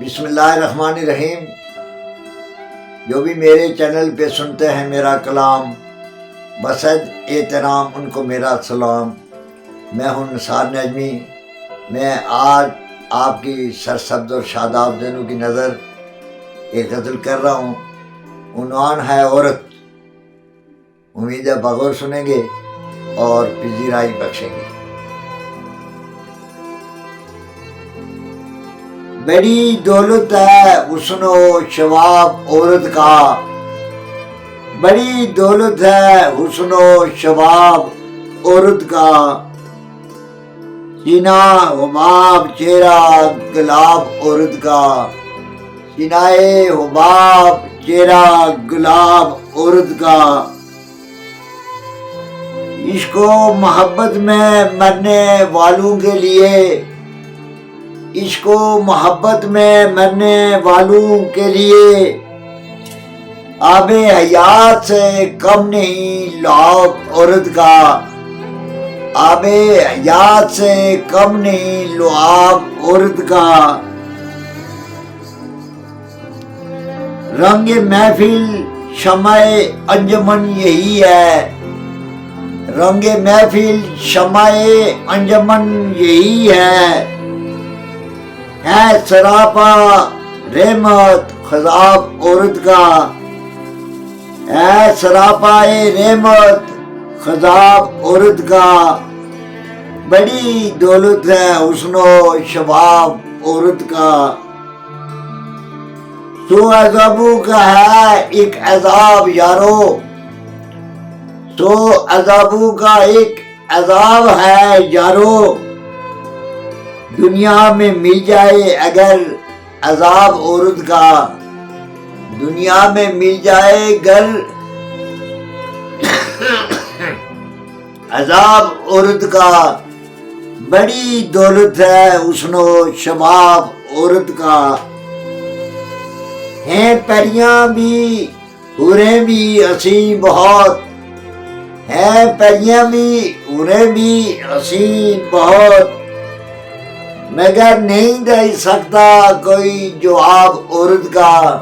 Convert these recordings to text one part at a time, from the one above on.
بسم اللہ الرحمن الرحیم۔ جو بھی میرے چینل پہ سنتے ہیں میرا کلام، بصد احترام ان کو میرا سلام۔ میں ہوں نثار نجمی۔ میں آج آپ کی سرسبز اور شاداب دنوں کی نظر ایک غزل کر رہا ہوں۔ عنوان ہے عورت۔ امید ہے بغور سنیں گے اور پذیرائی بخشیں گے۔ بڑی دولت ہے حسن و شباب عورت کا، بڑی دولت ہے حسن و شباب عورت کا، سینہ حباب چہرہ گلاب عورت کا، سینہ حباب چہرہ گلاب عورت کا، عشق و محبت میں مرنے والوں کے لیے، عشق و محبت میں مرنے والوں کے لیے آب حیات سے کم نہیں لعاب عورت کا، آب حیات سے کم نہیں لعاب عورت کا، رنگ محفل شمع انجمن یہی ہے، رنگ محفل شمع انجمن یہی ہے سراپا رحمت خضاب عورت کا، ہے سراپا رحمت خضاب عورت کا، بڑی دولت ہے حسن و شباب عورت کا، سو عذابوں کا ہے ایک عذاب یارو، سو عذابوں کا ایک عذاب ہے یارو، دنیا میں مل جائے اگر عذاب عورت کا، دنیا میں مل جائے اگر عذاب عورت کا، بڑی دولت ہے حسن و شباب عورت کا، ہیں پریاں بھی حوریں بھی حسین بہت، ہیں پریاں بھی حوریں بھی حسین بہت، مگر نہیں دے سکتا کوئی جواب عورت کا،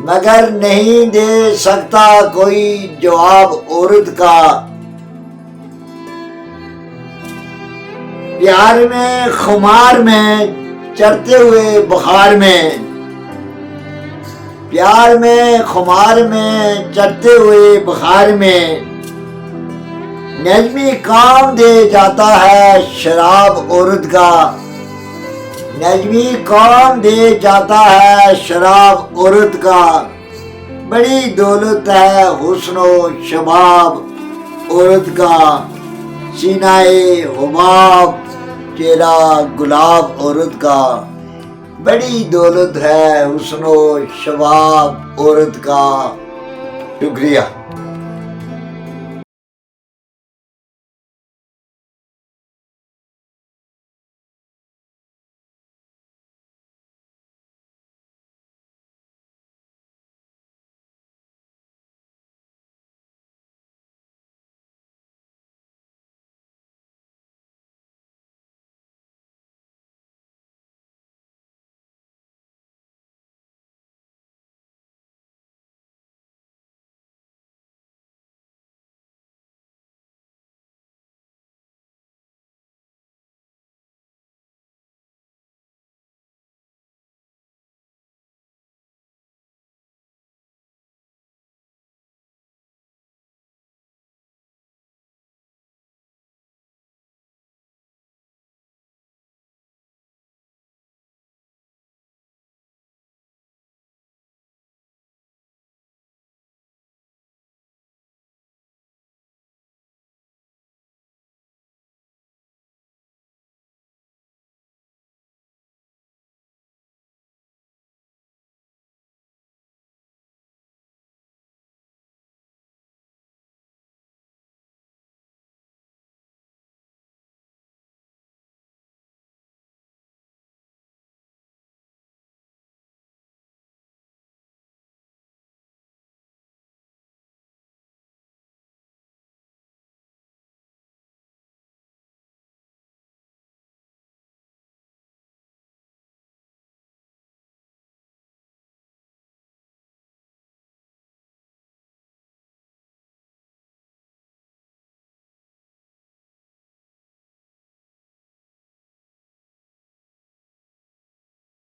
مگر نہیں دے سکتا کوئی جواب عورت کا، پیار میں خمار میں چڑھتے ہوئے بخار میں، پیار میں خمار میں چڑھتے ہوئے بخار میں نجمی کام دے جاتا ہے شراب عورت کا، نجمی کام دے جاتا ہے شراب عورت کا، بڑی دولت ہے حسن و شباب عورت کا، سینہ حباب چہرہ گلاب عورت کا، بڑی دولت ہے حسن و شباب عورت کا۔ شکریہ۔